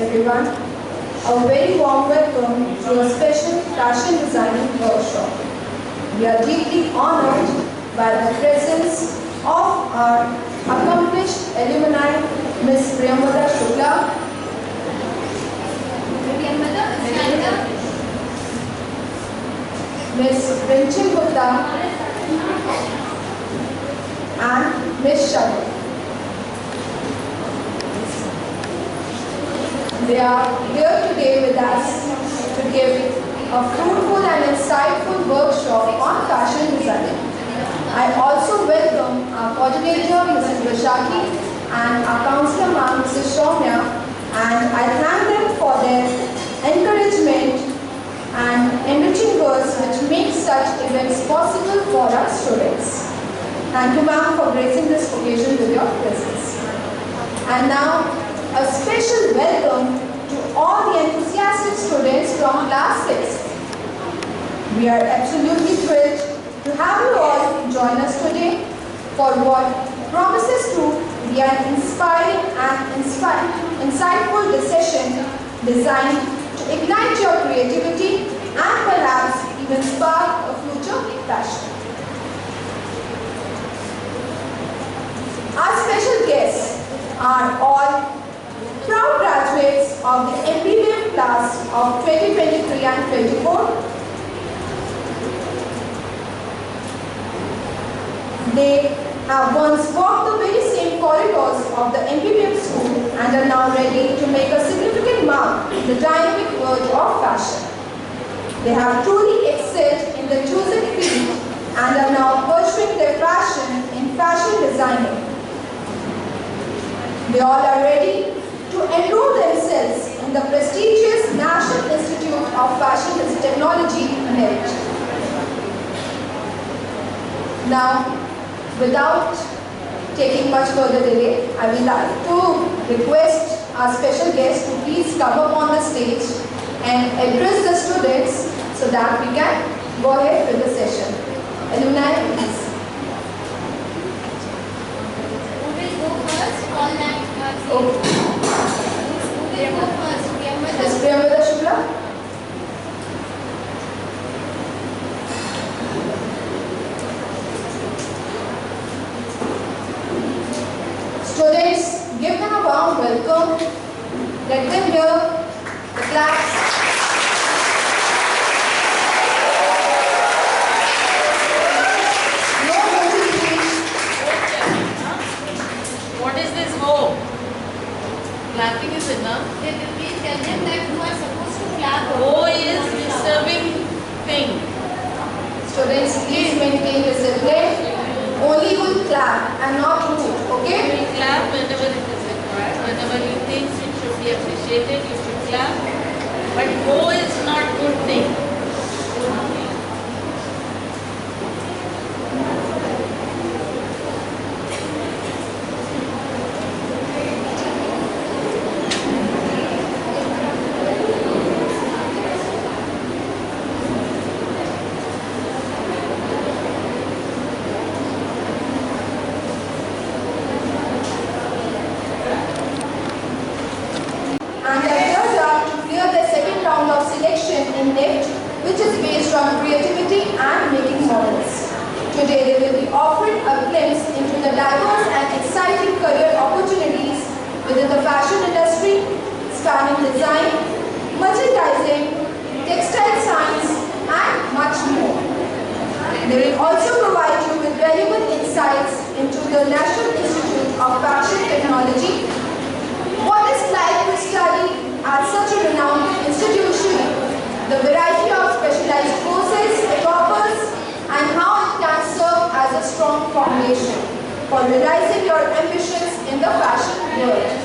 everyone. A very warm welcome to a special fashion designing workshop. We are deeply honored by the presence of our accomplished alumni, Ms. Priyamvada Shukla, Ms. Rinchi Gupta, and Ms. Sharma. They are here today with us to give a fruitful and insightful workshop on fashion design. I also welcome our coordinator, Mrs. Vishaki, and our counselor, Ma'am, Mrs. Soumya, and I thank them for their encouragement and enriching words which make such events possible for our students. Thank you, ma'am, for gracing this occasion with your presence. And now, a special welcome to all the enthusiastic students from class 6. We are absolutely thrilled to have you all join us today for what promises to be an inspiring and insightful session designed to ignite your creativity and perhaps even spark a future passion. Our special guests are all proud graduates of the MBBM class of 2023 and 24. They have once walked the very same corridors of the MBBM school and are now ready to make a significant mark in the dynamic world of fashion. They have truly excelled in the chosen field and are now pursuing their passion in fashion designing. They all are ready to enroll themselves in the prestigious National Institute of Fashion Technology, NIFT. Now, without taking much further delay, I would like to request our special guest to please come up on the stage and address the students so that we can go ahead with the session. Alumni, please. Who will go first? All that. Okay. Who will go first? Ms. Priyamvada Shukla. Students, give them a warm welcome. Let them hear the claps. No motivation. What is this ho? Clapping is enough. Please tell them that you are supposed to clap. Ho is disturbing thing. Students, please maintain discipline. Only you will clap and not root, okay? You will clap whenever it is required. Whenever you think it should be appreciated, you should clap. But ho is not good thing. And they are geared up to clear the second round of selection in NIFT, which is based on creativity and making models. Today they will be offering a glimpse into the diverse and exciting career opportunities within the fashion industry, spanning design, merchandising, textile science, and much more. They will also provide you with relevant insights into the National Institute of Fashion Technology. What it's like to study at such a renowned institution, the variety of specialized courses it offers, and how it can serve as a strong foundation for realizing your ambitions in the fashion world.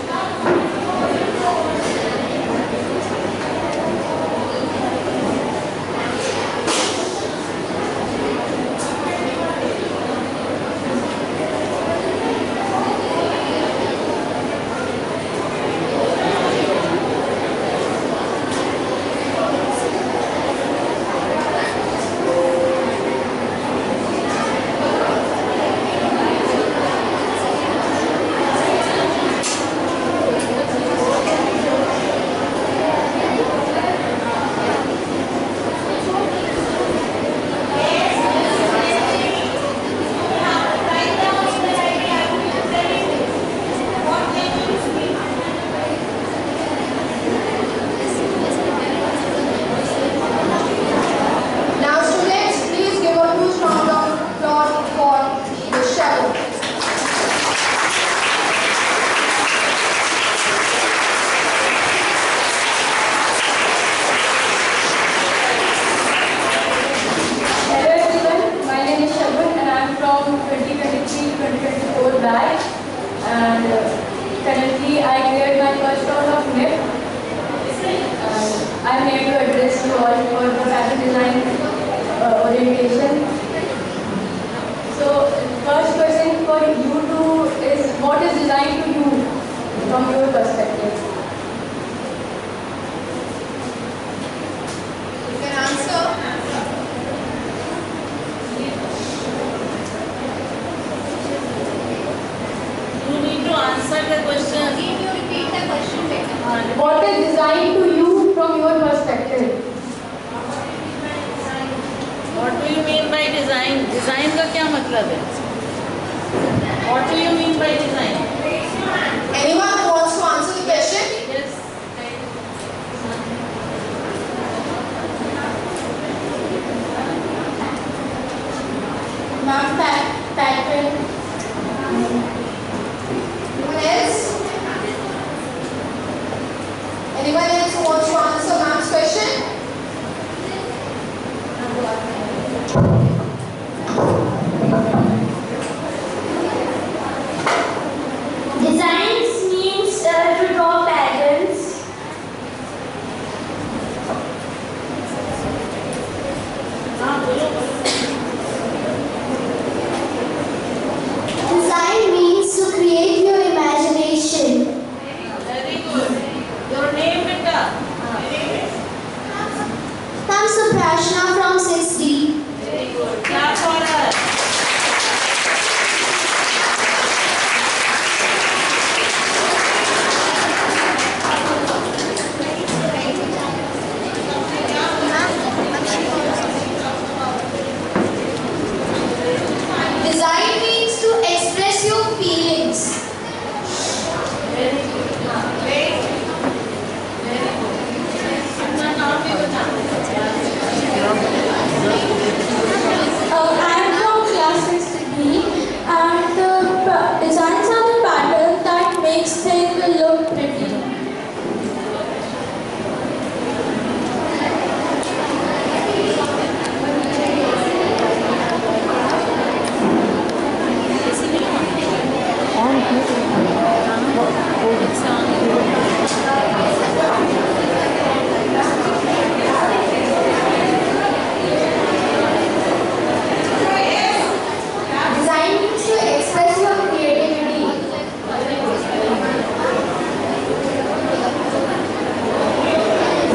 What is design to you from your perspective? What do you mean by design? Design का क्या मतलब है? What do you mean by design? Anyone who wants to answer the question? Yes. Ma'am, pattern. Anyone else? Anyone else who wants to answer ma'am's question? Designs means to draw patterns. हाँ बोलो. Design means to create your imagination. Very good. Your name beta. I'm Suprashna from 6D. Very good. Clap for her. Design means to express your feelings. Very good. Great. Very good. अपना नाम भी बता. I am from class 6B, and the designs are the pattern that makes things look pretty. Design means to express your creativity.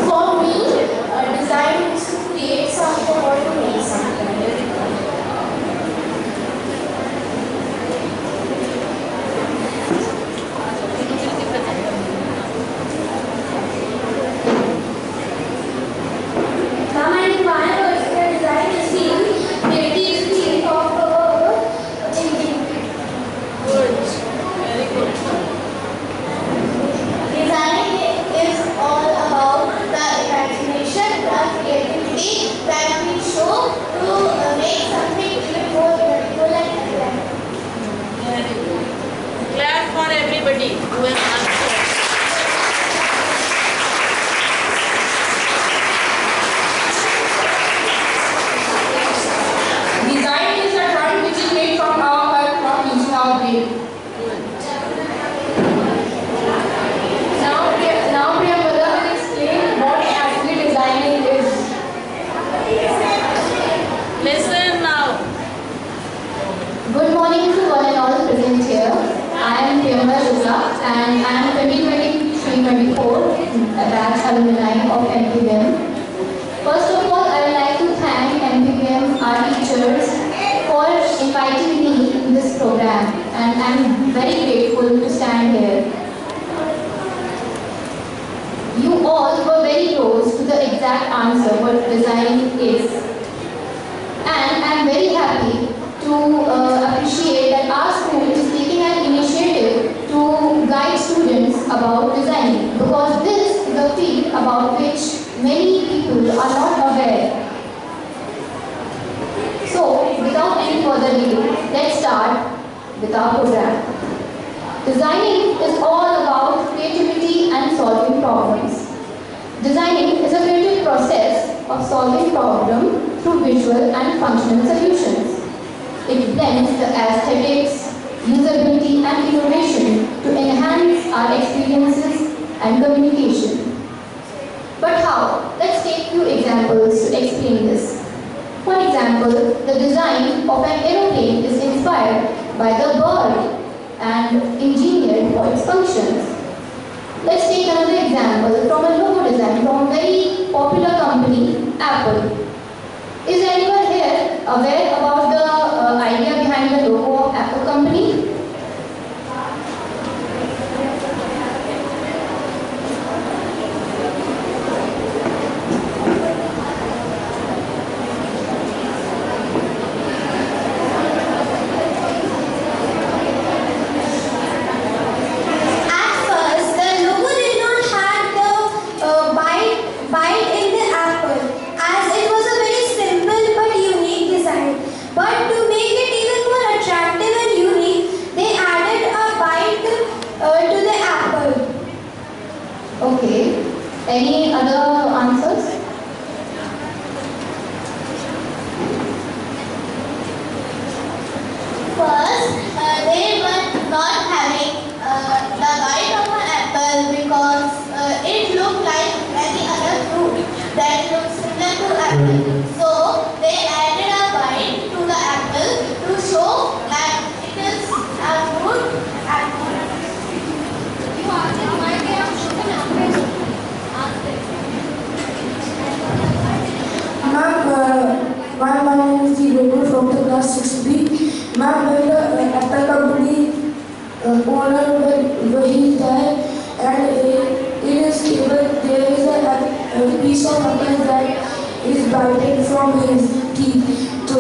For me, design is to create something or to make something. Ma'am, I define personal design as being creativity of thinking. Good. Very good. Design is all about the imagination, the creativity that we show to make something even more beautiful and elegant. Very good. Clap for everybody who has answered. Design is a drawing which is made from our heart, not using our brain. Now Priya Mother will explain what actually designing is. Listen now. Good morning to one and all present here. I am Priyamvada Rusa and I am 2023-24 batch alumni of MPBM. First of all, I would like to thank MPBM, our teachers, for inviting me in this program, and I am very grateful to stand here. You all were very close to the exact answer what design is. And I am very happy to appreciate that our school is taking an initiative to guide students about designing, because this is a field about which many people are not aware. So, without any further ado, let's start with our program. Designing is all about creativity and solving problems. Designing is a creative process of solving problems through visual and functional solutions. It blends the aesthetics, usability and innovation to enhance our experiences and communication. But how? Let's take few examples to explain this. For example, the design of an aeroplane is inspired by the bird and engineered for its functions. Let's take another example from a logo design from a very popular company, Apple. Is anyone here aware about the idea behind the logo of Apple company? Any other answers? First, they were not having the bite of an apple because it looked like any other fruit that looks similar to apple. So they added a bite to the apple to show that it is a fruit apple. You asked it why they have chosen apple. Ask it. Ma'am, my name is Deepak from the class 6B. Ma'am, when the Apple company owner when he died and in his table there is a piece of apple that is biting from his teeth. So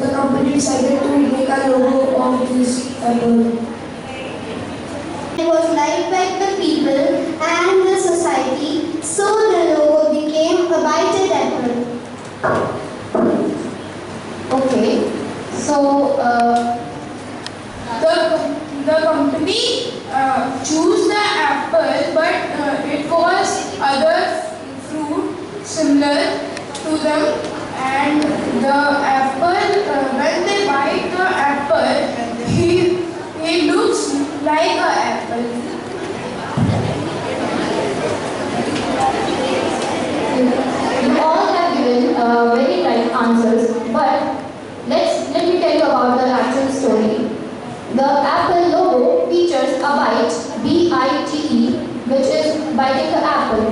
the company decided to make a logo of this apple. It was liked by the people and the society, so the logo became a bited apple. Okay. So, The company chose the apple, but it was other fruit similar to them, and the apple when they bite the apple, he looks like an apple. you all have given very right answers, but let me tell you about the actual story. The Apple logo features a bite, B-I-T-E, which is biting the apple,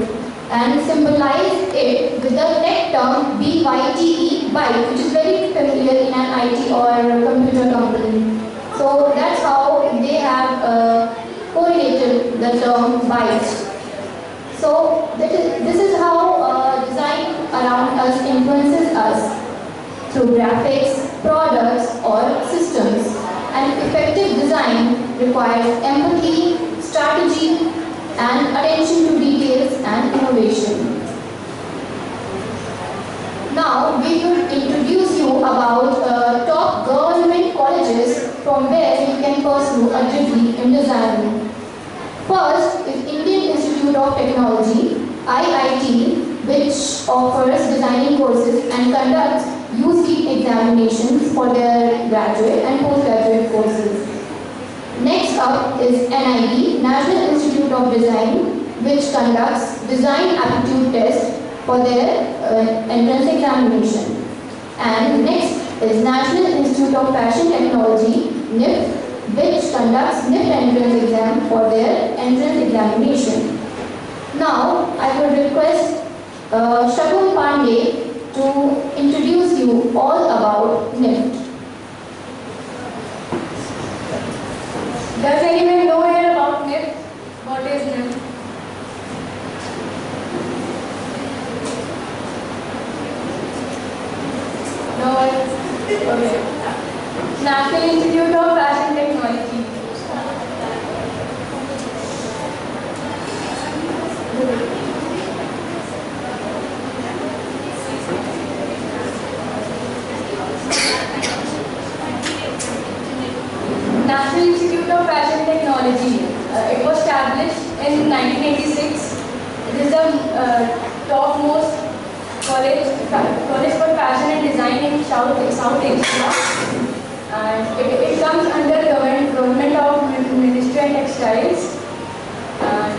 and symbolize it with the tech term B-Y-T-E, bite, which is very familiar in an IT or computer company. So that's how they have correlated the term bite. So this is how design around us influences us through graphics, products, or systems. And effective design requires empathy, strategy, and attention to details and innovation. Now we will introduce you about top government colleges from where you can pursue a degree in design. First is Indian Institute of Technology, IIT, which offers designing courses and conducts UC examinations for their graduate and postgraduate courses. Next up is NID, National Institute of Design, which conducts design aptitude tests for their entrance examination. And next is National Institute of Fashion Technology, NIFT, which conducts NIFT entrance exam for their entrance examination. Now, I would request Shakun Pandey to introduce you all about NIFT. Does anyone know here about NIFT? What is NIFT? No one? Okay. National Institute of Fashion Technology. National Institute of Fashion Technology. It was established in 1986. It is the topmost college for fashion and design in South Asia. And it comes under government of Ministry and Textiles. And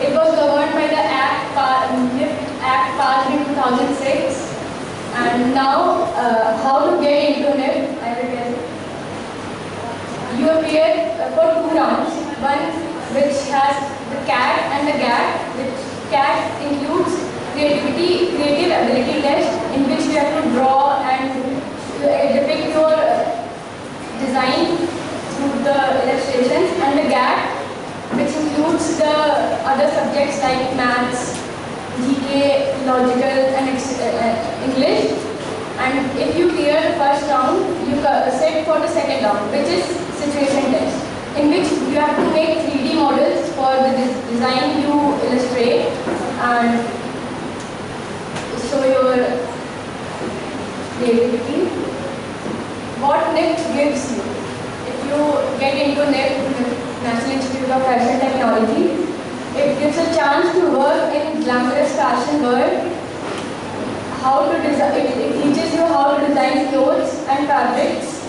it was governed by the NIFT Act passed in 2006. And now, how to get into NIFT, I will tell you. You appear for 2 rounds. One which has the CAT and the GAT, which CAT includes creative ability test, in which you have to draw and depict your design through the illustrations, and the GAT, which includes the other subjects like maths, GK, logical, and English. And if you clear the first round, you sit for the second round, which is situation test, in which you have to make 3D models for the design you illustrate and show your creativity. What NIFT gives you? If you get into NIFT, National Institute of Fashion Technology. It gives a chance to work in glamorous fashion world. It teaches you how to design clothes and fabrics,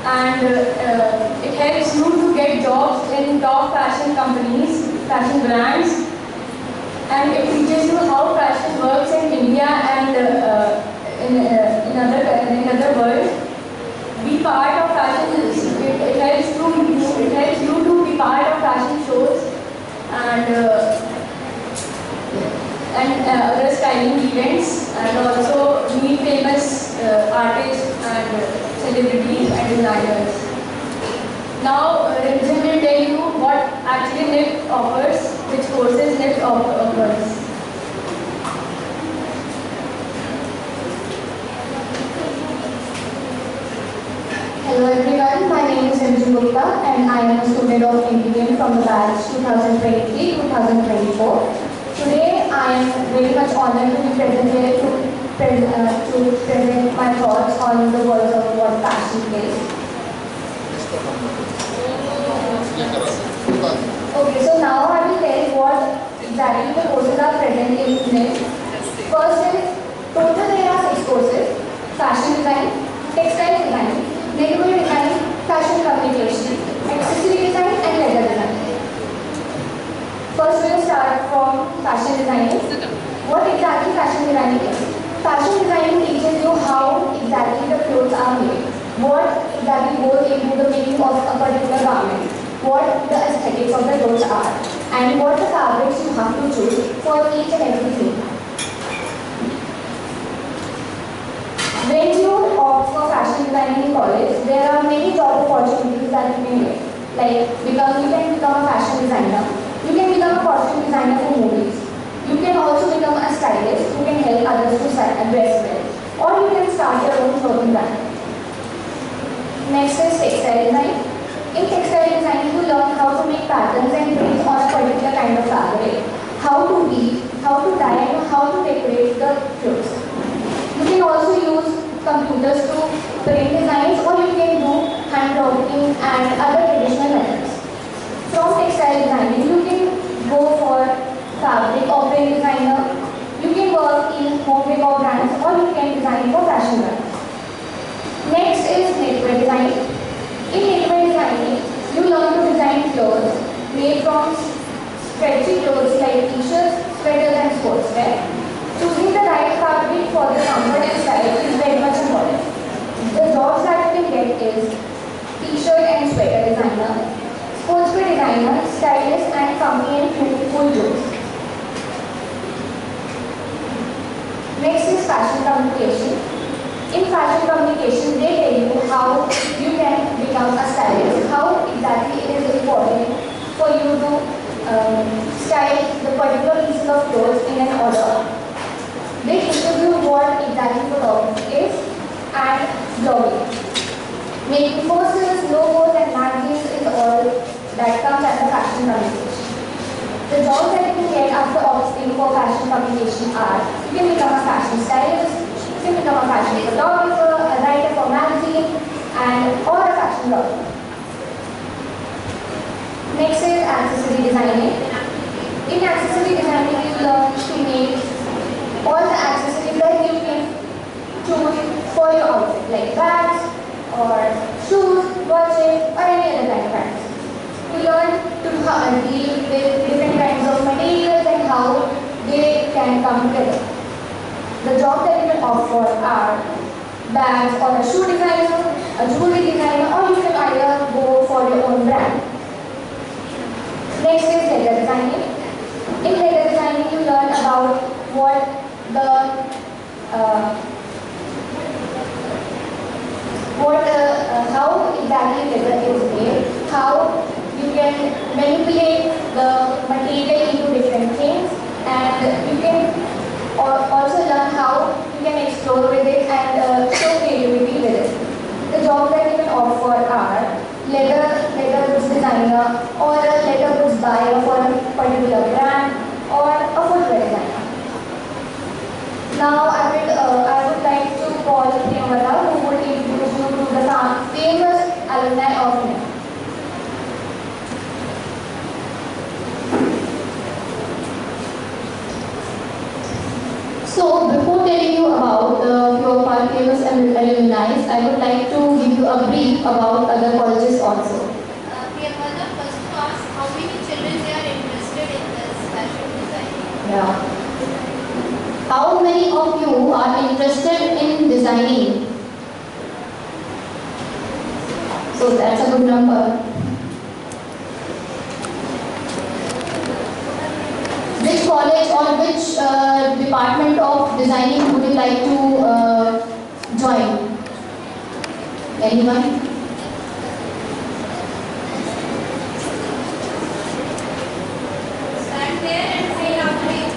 and it helps you to get jobs in top fashion companies, fashion brands, and it teaches you how fashion works in India and in other world. Be part of fashion. It helps you to be part of fashion shows and other styling events, and also meet famous artists and celebrities and designers. Now, Rimzin will tell you what actually NIFT offers, which courses NIFT offers. Hello everyone, my name is Rimzin Gupta and I am a student of engineering from the batch 2023-2024. Today I am very much honored to be present here to present my thoughts on the words of what fashion is. Okay, so now I will tell what exactly the courses are present in NIFT. First is, total there are 6 courses: fashion design, textile design, knitwear design, fashion communication, accessory design and leather design. First we will start from fashion designing. What exactly fashion designing is? Fashion designing teaches you how exactly the clothes are made, what exactly goes into the making of a particular garment, what the aesthetics of the clothes are, and what the fabrics you have to choose for each and everything. When you opt for fashion designing in college, there are many job opportunities that you can get. Like, you can become a fashion designer, you can become a costume designer for movies, you can also become a stylist who can help others to dress well, or you can start your own clothing brand. Next is textile design. In textile design, you learn how to make patterns and prints on a particular kind of fabric, how to weave, how to dye, and how to decorate the clothes. You can also use computers to print designs, or you can do hand drawing and other traditional methods. From textile designing, you can go for fabric or print designer. You can work in home decor brands, or you can design for fashion brands. Next is knitwear design. In knitwear designing, you learn to design clothes made from stretchy clothes like t-shirts, sweaters and sportswear. Choosing the right fabric for the comfort and style is very much important. The jobs that you can get is t-shirt and sweater designer, sportswear designer, stylist and company and full jobs. Next is fashion communication. In fashion communication, they tell you how you can become a stylist, how exactly it is important for you to style the particular pieces of clothes in an order. They teach you what exactly photography is and blogging. Making posters, logos and magazines is all that comes under fashion communication. The jobs that you can get after opting for fashion communication are: you can become a fashion stylist, you can become a fashion photographer, a writer for magazine, or a fashion blogger. Next is accessory designing. In accessory designing, you learn to make all the accessories that you can choose for your outfit, like bags or shoes, watches, or any other kind of items. You learn to deal with different kinds of materials and how they can come together. The jobs that you can opt for are bags or a shoe designer, a jewelry designer, or you can either go for your own brand. Next is leather designing. In leather designing, you learn about how exactly leather is made, how you can manipulate the material into different things, and you can also learn how you can explore with it and show creativity with it. The jobs that you can opt for are leather goods designer, or a leather goods buyer for a particular brand, or a footwear designer. Now I would like to call Priyamvada, who would introduce you to the famous alumni of NIFT. famous alumni, I would like to give you a brief about other colleges also. We have one first to ask how many children they are interested in this fashion design. Yeah. How many of you are interested in designing? So that's a good number. Which college or which department of designing would you like to join? Anyone? Stand there and say your name.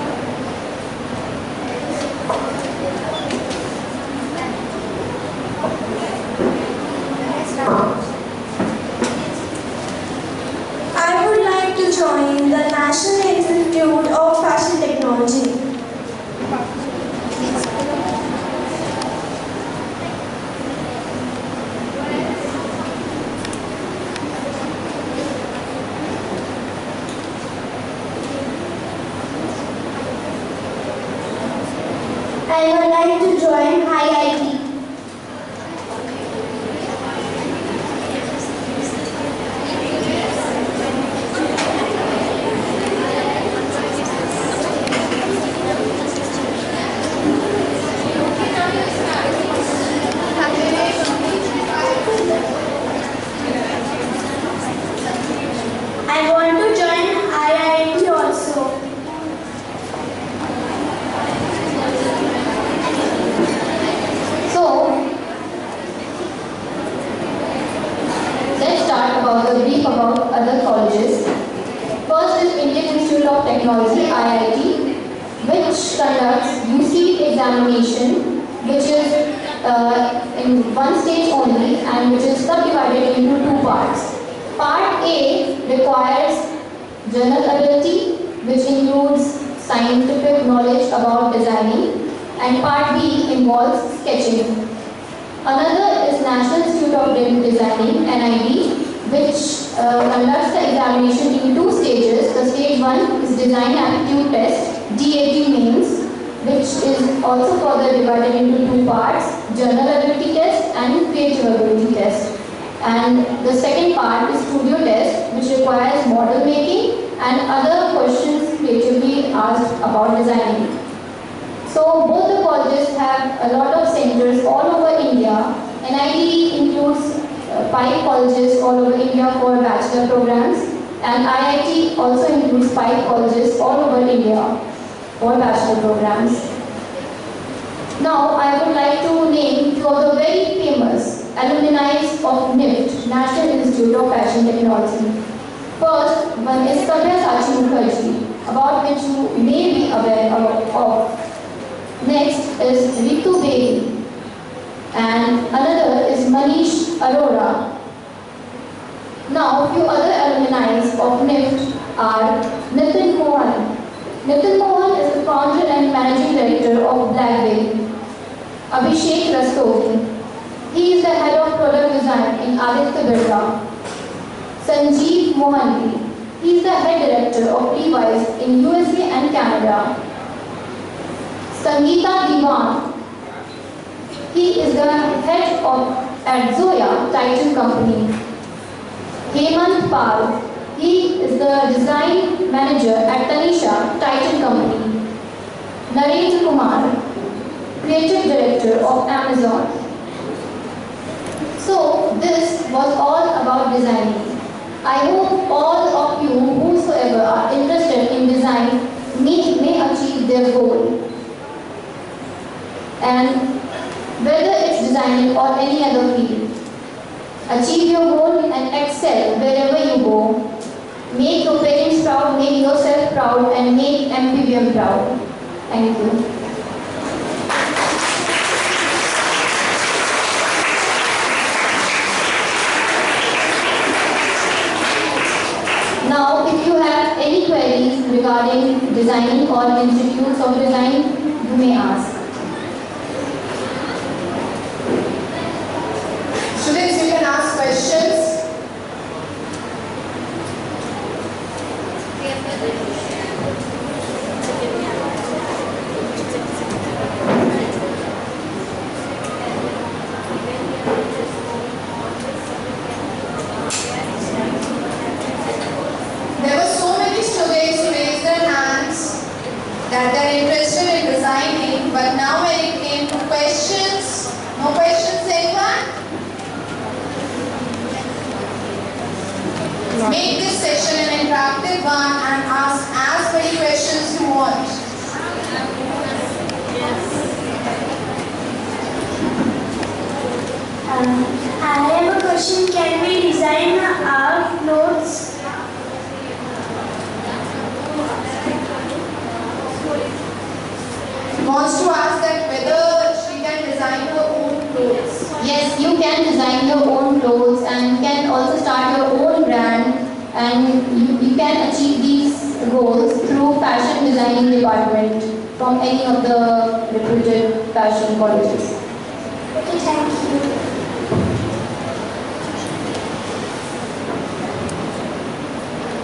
I would like to join the National Institute of Fashion Technology. I would like to join IIT. I want to join IIT also. So, let's start about the brief about other colleges. First is Indian Institute of Technology, IIT, which conducts UC examination, which is in one stage only and which is subdivided into two parts. Part A requires general ability, which includes scientific knowledge about designing, and Part B involves sketching. Another is National Institute of Designing, NID, which conducts the examination in two stages. The stage 1 is Design Aptitude Test, DAT mains, which is also further divided into two parts, General Ability Test and Creative Ability Test. And the second part is Studio Test, which requires model making and other questions creatively asked about designing. So both the colleges have a lot of centers all over India. NID includes 5 colleges all over India for bachelor programs, and IIT also includes 5 colleges all over India for bachelor programs. Now I would like to name few of the very famous alumni of NIFT, National Institute of Fashion Technology. First one is Sabyasachi Mukherjee, about which you may be aware of. Next is Ritu Bedi, and another is Manish Arora. Now, few other alumni of NIFT are Nitin Mohan. Nitin Mohan is the founder and managing director of BlackBerry. Abhishek Rastogi. He is the head of product design in Aditya Birla. Sanjeev Mohanty. He is the head director of Levi's in USA and Canada. Sangeeta Diwan. He is the head of at Zoya Titan Company. Hemant Pal. He is the design manager at Tanisha Titan Company. Narendra Kumar, creative director of Amazon. So this was all about designing. I hope all of you whosoever are interested in design may achieve their goal. And whether it's designing or any other field, achieve your goal and excel wherever you go. Make your parents proud, make yourself proud, and make MPVM proud. Thank you. Now, if you have any queries regarding designing or institutes of design, you may ask. Students, you can ask questions. Make this session an interactive one and ask as many questions you want. I have a question. Can we design our clothes? Wants to ask that whether she can design her own clothes. Yes, you can design your own clothes and can also start your own brand, and you can achieve these goals through fashion designing department from any of the reputed fashion colleges. Okay, thank you.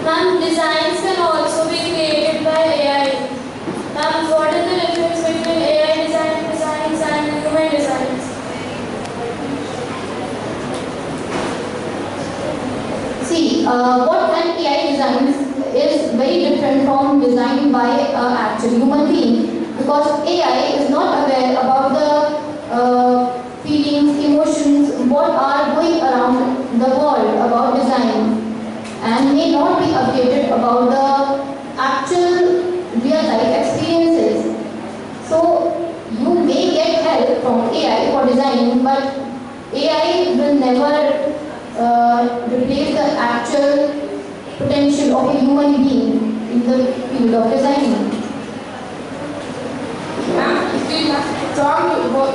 Ma'am, designs can also be created by AI. Ma'am, what is the difference between AI designs and human designs? See, what an AI designs is very different from design by an actual human being, because AI is not aware about the feelings, emotions, what are going around the world about design, and may not be updated about the actual real life experiences. So you may get help from AI for designing, but AI will never replace the actual potential of a human being in the field of designing. Ma'am, from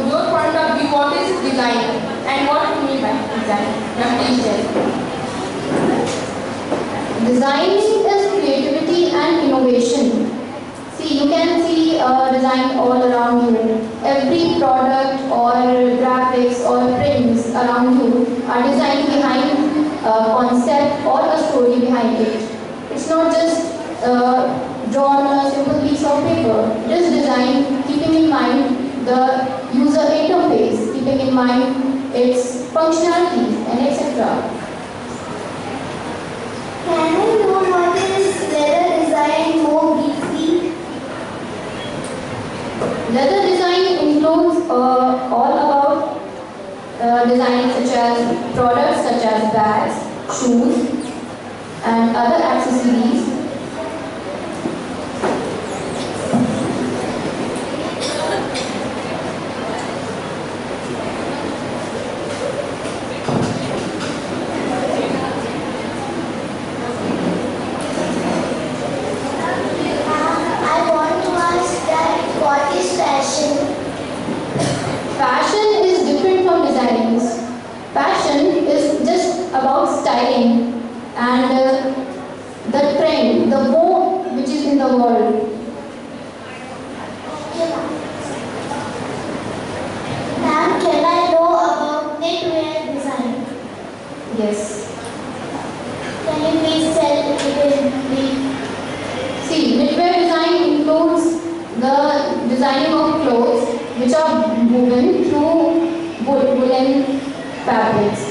your point of view, what is design and what do you mean by design? Ma'am, please tell. Designing is creativity and innovation. See, you can see design all around you. Every product or graphics or prints around you are designed behind a concept or a story behind it. It's not just drawn on a simple piece of paper. It is designed keeping in mind the user interface, keeping in mind its functionalities and etc. Can I know what is leather design more briefly? Leather design includes all about design such as products such as bags, shoes, and other accessories. I want to ask that what is fashion? Fashion is different from designing. Fashion is just about styling and the trend, the vogue which is in the world. Ma'am, can I know about knitwear design? Yes. Can you please tell it in brief? See, knitwear design includes the designing of clothes which are woven through woolen fabrics.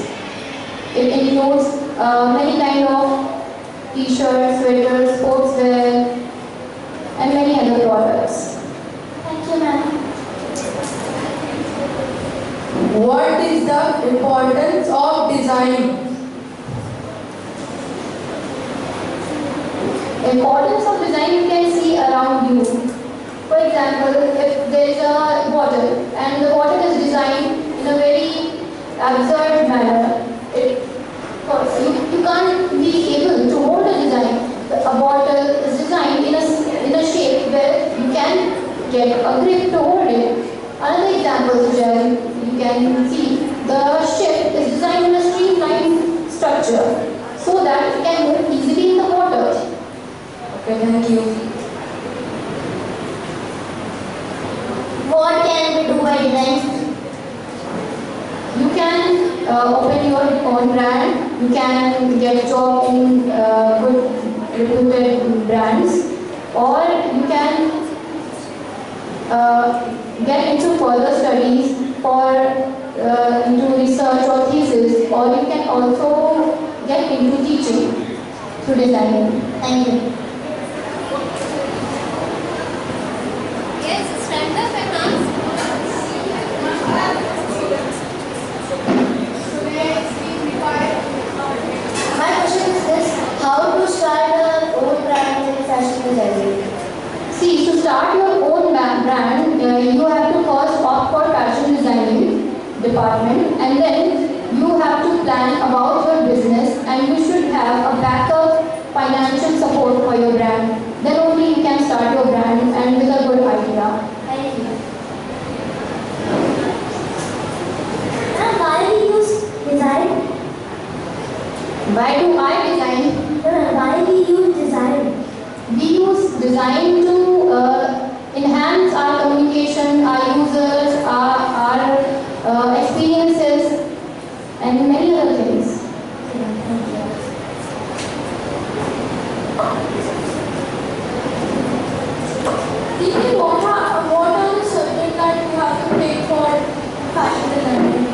It includes many kind of t-shirts, sweaters, sportswear, and many other products. Thank you, ma'am. What is the importance of design? Importance of design you can see around you. For example, if there is a bottle and the bottle is designed in a very absurd manner, you can't be able to hold a design. A bottle is designed in a shape where you can get a grip to hold it. Another example is where you can see the ship is designed in a streamlined structure so that it can move easily in the water. Okay, thank you. What can we do by design? You can open your own brand. You can get a job in good reputed brands, or you can get into further studies for into research or thesis, or you can also get into teaching through designing. Thank you. Yes, stand up and ask. My question is this. department, and then you have to plan about your business, and you should have a backup financial support for your brand. Then only you can start your brand and with a good idea. Thank you. And why we use design? Why do I design? Why we use design? We use design to enhance our communication, our users, our experiences, and many other things. Deeply, what are the subjects that you have to take for fashion designing?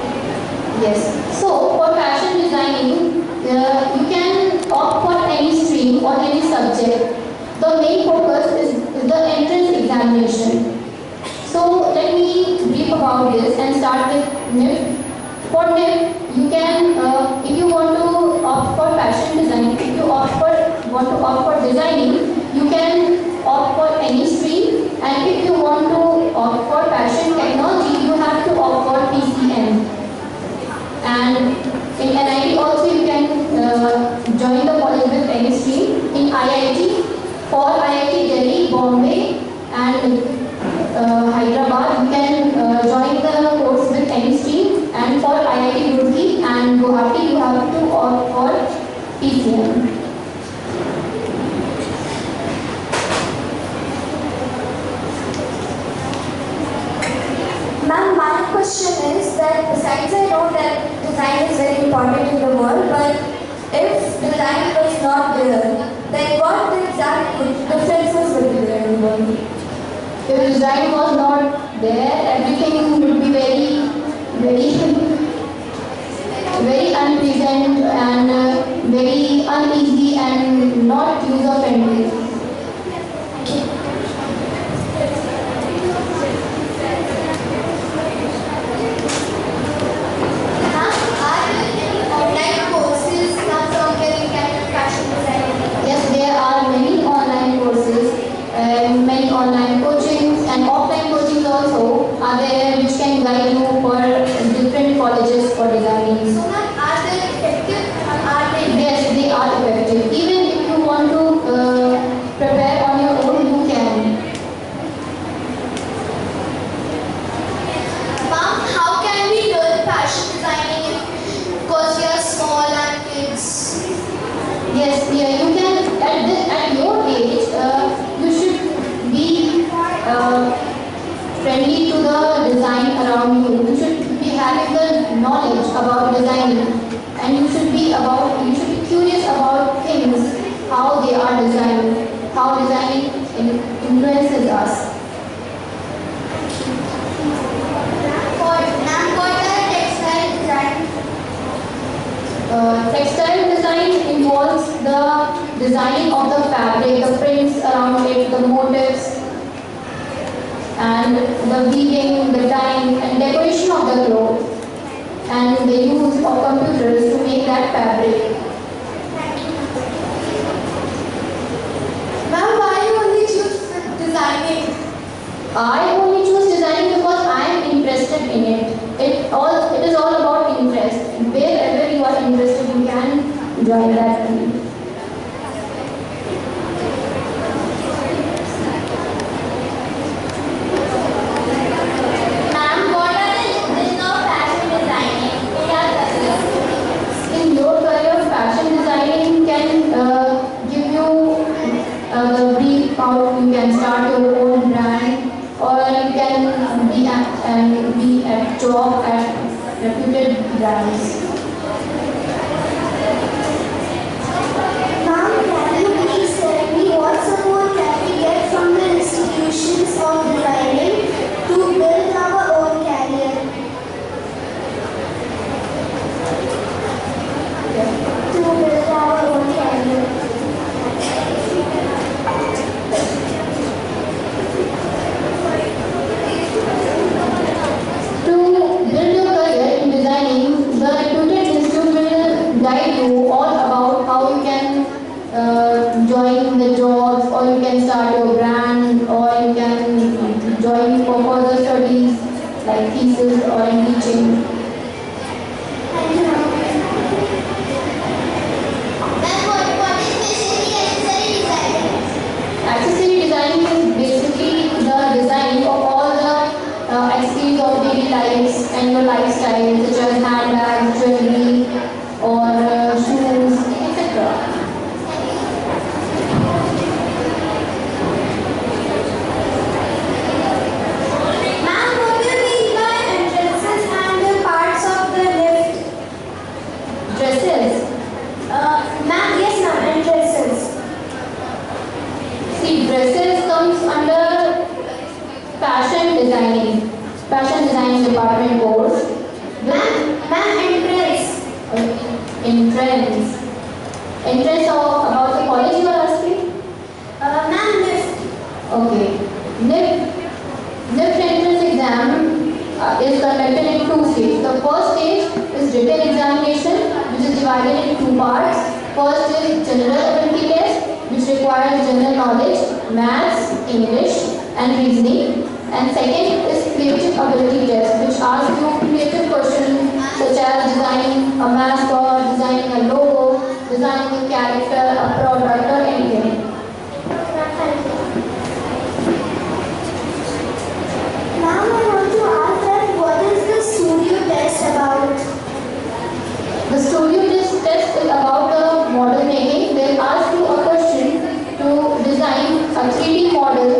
Yes. So for fashion designing, you can opt for any stream or any subject. The main focus is the entrance examination. So let me brief about this and start with NIF. For NIF, you can, if you want to opt for fashion design, if you want to opt for designing, you can opt for any stream. And if you want to opt for fashion technology, you have to opt for PCM. And in NIT also you can join the college with any stream. In IIT, for IIT Delhi, Bombay and Hyderabad, you can join the course with any stream. And for IIT Roorkee and Guwahati, you have to opt for PCM. Ma'am, my question is that besides I know that design is very important in the world, but if design was not there, then what the exact differences would be there in the world? If design was not there, everything would be very unpleasant and very uneasy and not user friendly. Online courses now from where we can fashion design. Yes, there are many online courses, many online coachings and offline coachings also are there which can guide you for different colleges for designing. So ma'am, are they effective or are they? Yes, they are effective. Even if you want to prepare on your own, you can. Ma'am, how can we learn fashion designing because we are small and kids? Yes, yeah, you can at your age, you should be friendly to the design around you. You should be having the knowledge about designing, and you should be curious about things, how they are designed, how designing influences us. Ma'am, what are textile design? Textile design involves the designing of the fabric, the prints around it, the motifs, and the weaving, the dyeing, and decoration of the cloth, and the use of computers to make that fabric. Ma'am, why you only choose designing? I only choose designing because I am interested in it. It is all about interest. Wherever you are interested, you can join that field. Ma'am, what are the limits of fashion designing in your career? In your career, fashion designing can give you the brief out. You can start your own brand, or you can be at job at reputed brands. Ma'am, can you please tell me what support can we get from the institutions of designing to build our own career? To build our own career. To build your career in designing, the design such as handbags, jewelry, or shoes, etc. Ma'am, what do you mean by entrances and the parts of the lift? Dresses. Ma'am, yes ma'am, entrances. See, dresses comes under fashion designing. Fashion design department course. Ma'am, entrance. Entrance. Entrance of about the college you are asking? Ma'am, lift. Okay. NIFT entrance exam is conducted in two stages. The first stage is written examination, which is divided in two parts. First is general ability test, which requires general knowledge, maths, English, and reasoning. And second is creative ability test, which asks you creative questions such as designing a mascot, designing a logo, designing a character, a product, or anything. Ma'am, I want to ask that what is the studio test about? The studio test is about the model making. They ask you a question to design a 3D model,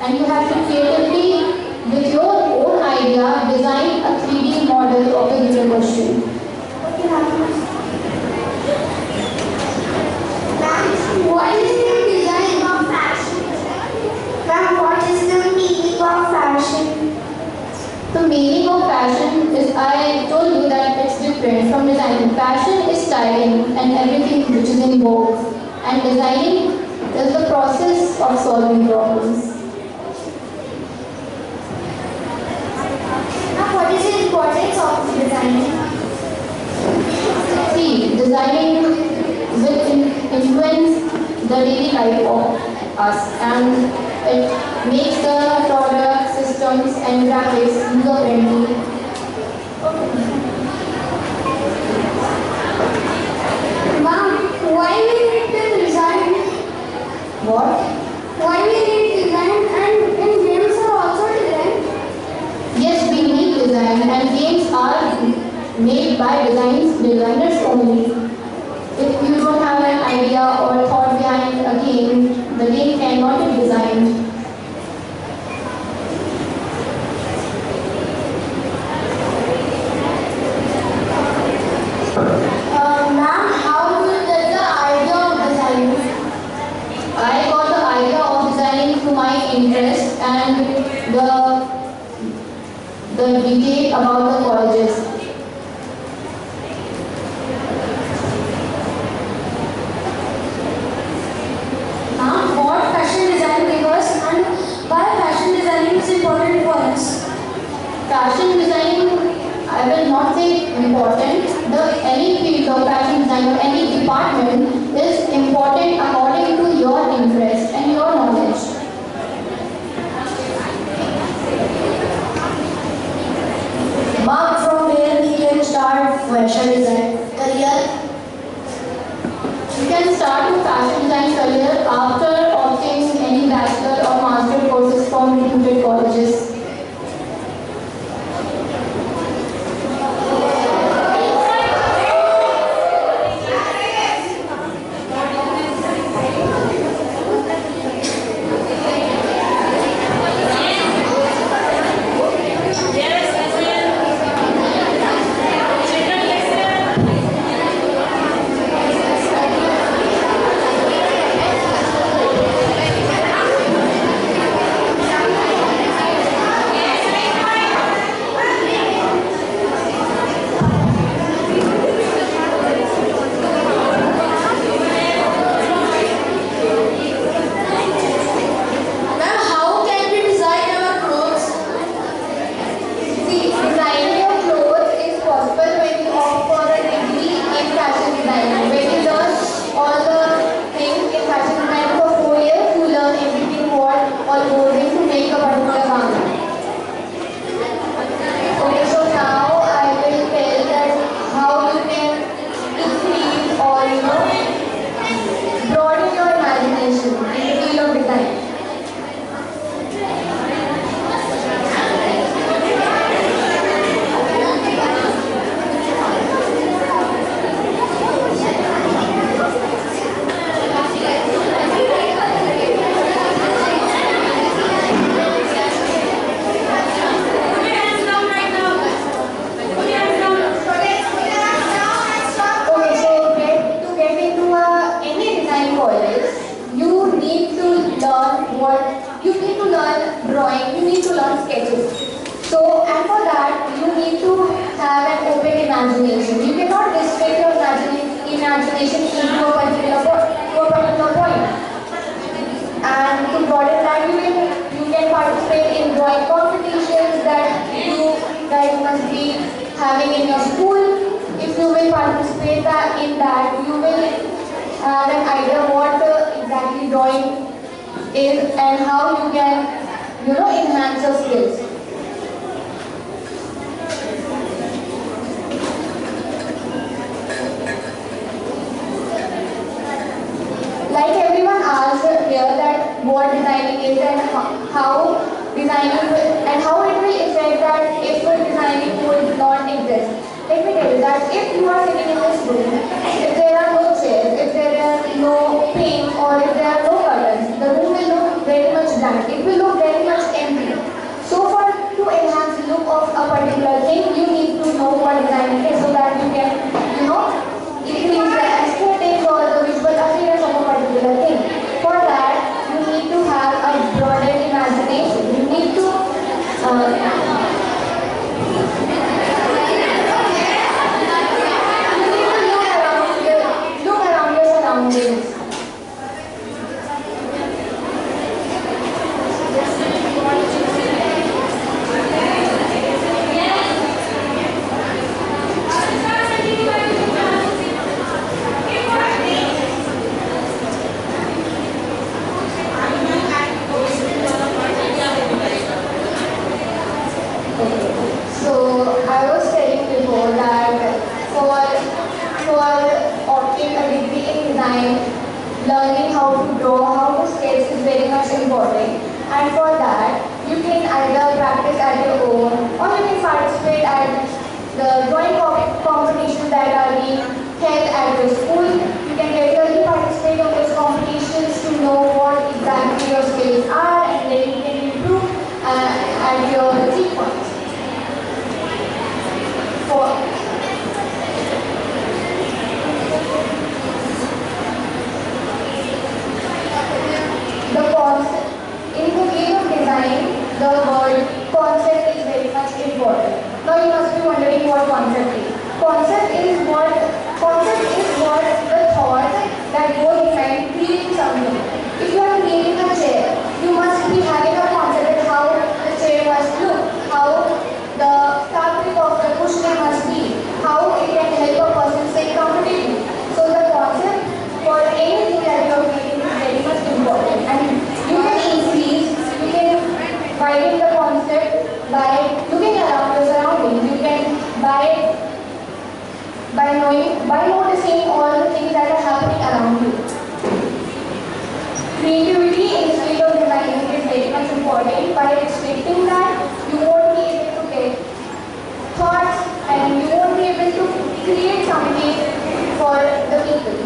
and you have to creatively, with your own idea, design a 3D model of the given question. Ma'am, what is the design of fashion? Ma'am, what is the meaning of fashion? The meaning of fashion is, I told you that it's different from designing. Fashion is styling and everything which is in vogue, and designing is the process of solving problems. Ma'am, what is the importance of designing? See, designing will influence the daily life of us, and it makes the product, systems, and graphics user-friendly. Ma'am, why we need the design? What? Why we need design and games are also designed? Yes, we need design, and games are made by designers only. If you don't have an idea or thought behind a game, the game cannot be designed. Ma'am, how did you get the idea of designing? I got the idea of designing through my interest and the detail about the colleges. Ma'am, what fashion design gave us and why fashion designing is important for us? Fashion design, I will not say important. Any field of fashion design or any department is important according to your interest and your knowledge. Mark, from where we can start fashion design career? You can start your fashion design career after opting any bachelor or master courses from reputed colleges. need to learn sketches. So, and for that, you need to have an open imagination. You cannot restrict your imagination into a particular point. And to broaden that, you can participate in drawing competitions that you must be having in your school. If you will participate in that, you will have an idea what exactly drawing is and how you can, enhance your skills. Like everyone asked here that what designing is and how designing and how it will affect that if designing would not exist. Let me tell you that if you are sitting in this room, if there are no chairs, if there are no paint or if there are no curtains, the room will look very much blank. It will look very much empty. So to enhance the look of a particular thing, you need to know what designing is so that you can, increase the aesthetics or the visual appearance of a particular thing. For that, you need to have a broader imagination. You need to look around your surroundings. So I was telling before that for opting a degree in design, learning how to draw, how to sketch is very much important. And for that, you can either practice at your own or you can participate at the drawing competitions that are being held at your school. You can regularly participate in those competitions to know what exactly your skills are and then you can improve at your achieve points. In the field of design, the word concept is very much important. Now you must be wondering what concept is. Concept is what the thought that goes behind creating something. If you are creating a chair, you must be having a concept of how the chair must look, how the fabric of the cushion must be, how it can help a person stay comfortable. So the concept for anything that you are creating is very much important. And you can widen the concept by looking around your surroundings. You can by noticing all the things that are happening around you. Creativity in the field of design is very much important. By restricting that, you won't be able to get thoughts and you won't be able to create something for the people.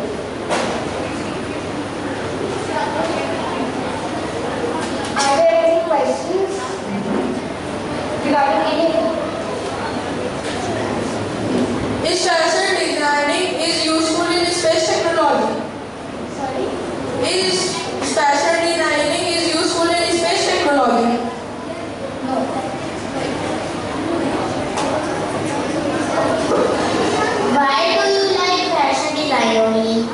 Are there any questions regarding anything? Is fashion designing useful in space technology? Sorry? Is fashion designing useful in space technology? No. Why do you like fashion design only?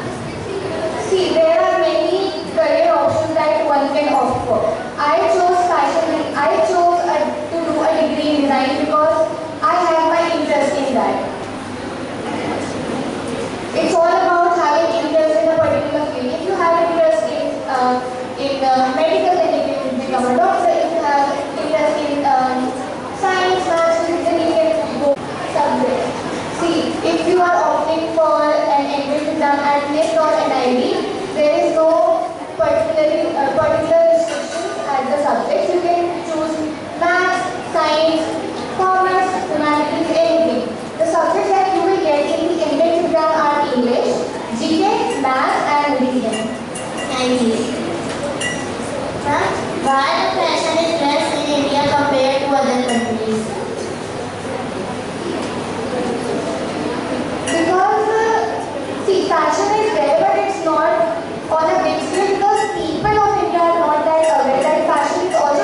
See, there are many career options that one can opt for. I chose fashion. I chose to do a degree in design because I have my interest in that. It's all about having interest in a particular field. If you have interest in medical, then you can become a doctor. If you have interest in science, maths, physics, then you can go subject. See, if you are opting for an entrance exam at NIST or NID, there is no particular restrictions at the subjects. You can choose maths, science, commerce, humanities, anything. The subjects that you will get in the entrance exam are English, GK, maths and reasoning. Thank you. Why the fashion is less in India compared to other countries? Because, see, fashion is there, but it's not on a big scale because people of India are not that aware that fashion is also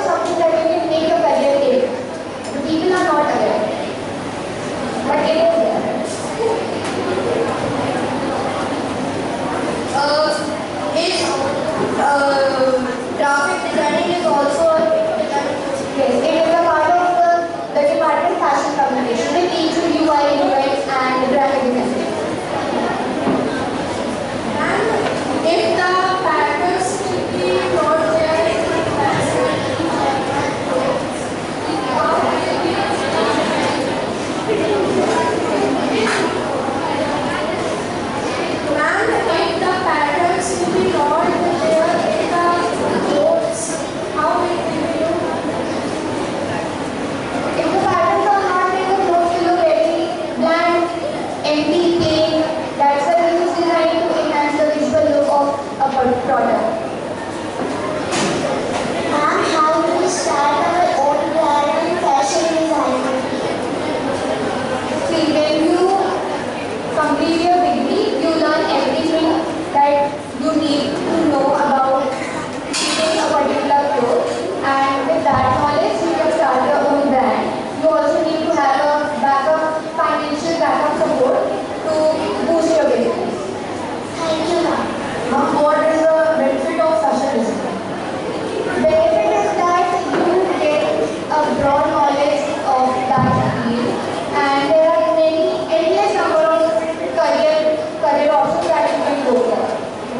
empty, plain. That's why we use design to enhance the visual look of a product. Ma'am, how do we start our own brand in fashion design? See, when you complete your degree, you learn everything that you need to know about creating a particular cloth, and with that knowledge, you can start your own brand. You also need to have a financial backup support to boost your business. Thank you, ma'am. Ma'am, what is the benefit of fashion design? Benefit is that you get a broad knowledge of that field, and there are many endless number of career options that you can go for.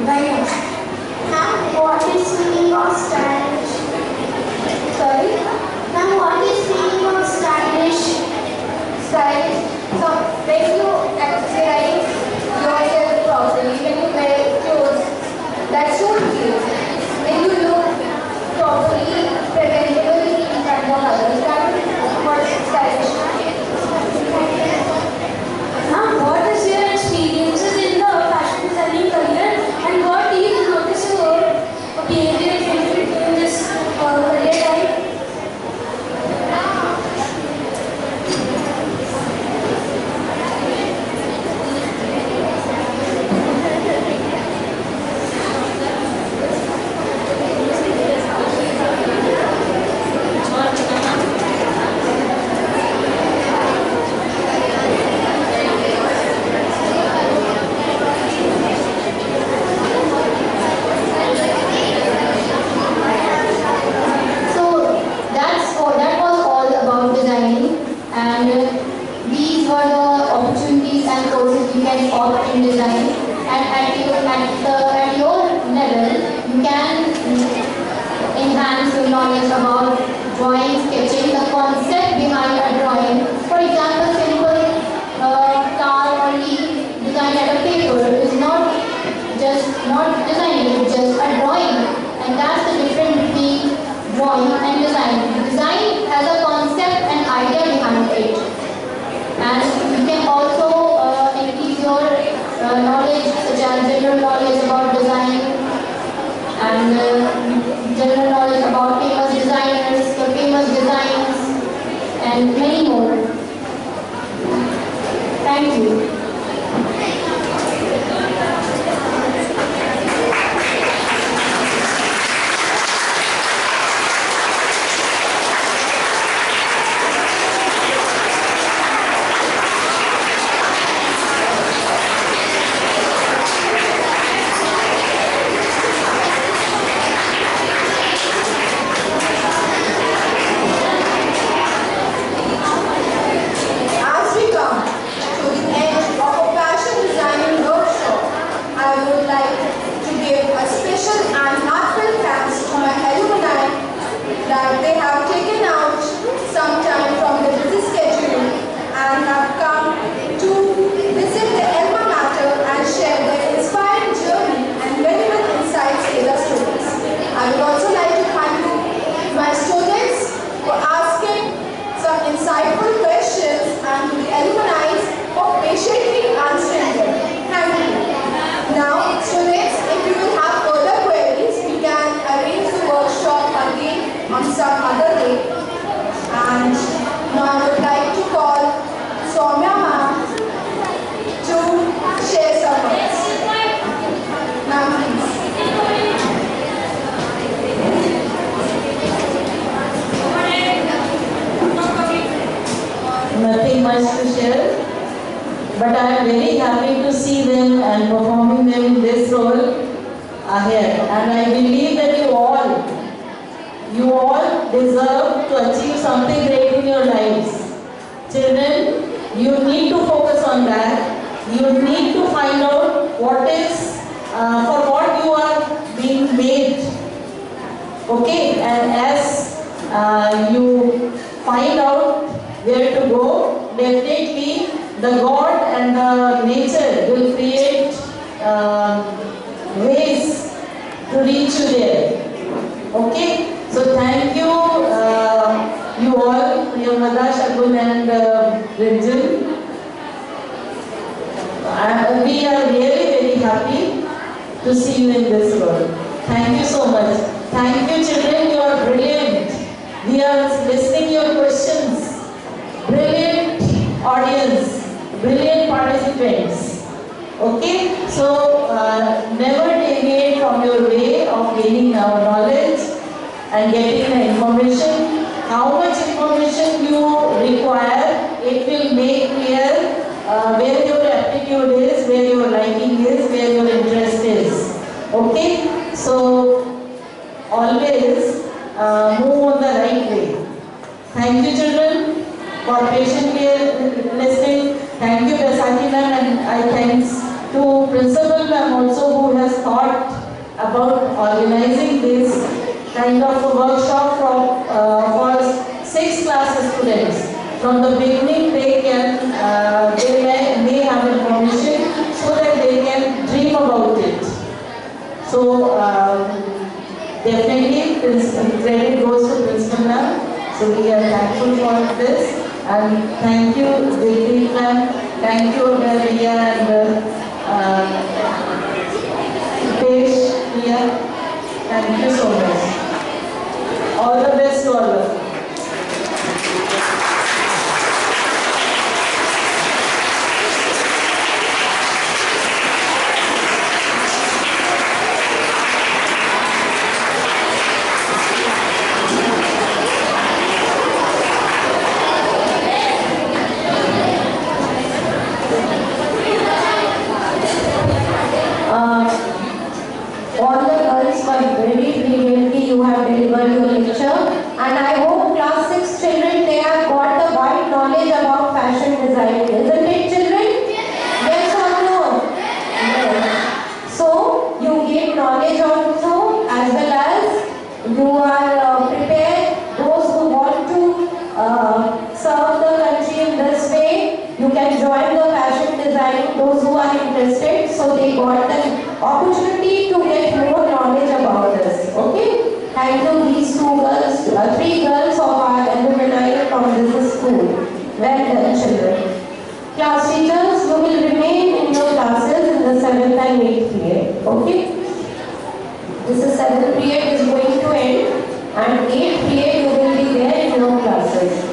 Very much. Ma'am, what is meaning of stylish? Sorry, Ma'am, what is meaning of stylish? stylish. So when you accessorize yourself properly, when you wear clothes that suit you, when you look properly presentable in front of others, that is what stylish. Ma'am, what is your experiences in the fashion designing career and what do you notice your behavior in this career type? So that was all about designing, and these were the opportunities and courses you can opt in design. And at your level, you can enhance your knowledge about drawing, sketching, the concept behind a drawing. For example, simple car or leaf designed at a paper is not designing, it's just a drawing, and that's the difference between drawing and design. Design has a concept and idea behind it, and you can also increase your knowledge, such as general knowledge about design and general knowledge about famous designers, the famous designs, and many more. Thank you. As we come to the end of a fashion designing workshop, I would like to give a special and heartfelt thanks to my alumni that they have taken out some time from their busy schedule and have come to visit the alma mater and share their inspiring journey and valuable insights with our students. I would also like to thank my students for asking some insightful questions and to the alumni for patiently answering them. Thank you. Now, students, if you will have further queries, we can arrange the workshop again on some other day. And now I would like to call Soumya ma'am to share some words. Ma'am, please. Nothing much to share, but I am very happy to see them and performing them in this role ahead. And I believe that you all deserve to achieve something great in your lives. Children, you need to focus on that. You need to find out what is, for what you are being made. Okay, and as you find out where to go, definitely the God and the nature will create ways to reach you there. Okay, so thank you, you all, Priyamada, Shagun and Rinjan. happy to see you in this world. Thank you so much. Thank you children, you are brilliant. We are listening your questions. Brilliant audience, brilliant participants. Okay, so never deviate from your way of gaining our knowledge and getting the information. How much information you require, it will make clear where your aptitude is, where your liking is, where your interest is. Okay, so always move on the right way. Thank you children for patiently listening. Thank you Vaisakhi ma'am, and I thanks to principal ma'am also who has thought about organizing this kind of a workshop for 6th class students. From the beginning they may have information so that they can dream about it. So definitely credit goes to principal ma'am. So we are thankful for this, and thank you Dilpreet ma'am, thank you Riya and Hitesh here. Thank you so much. All the best to all of you. All the girls were very brilliantly, you have delivered your lecture, and I hope class 6 children, they have got the wide knowledge about fashion design. Isn't it children? Yes or no? Yes. So you gain knowledge also, as well as you are prepared. Those who want to serve the country in this way, you can join the fashion design, those who are interested, so they got the opportunity to get more knowledge about this. Okay? Thank you these 3 girls of our alumni from this school. Well done children. Class teachers, you will remain in your classes in the 7th and 8th period. Okay? This is 7th period is going to end, and 8th period you will be there in your classes.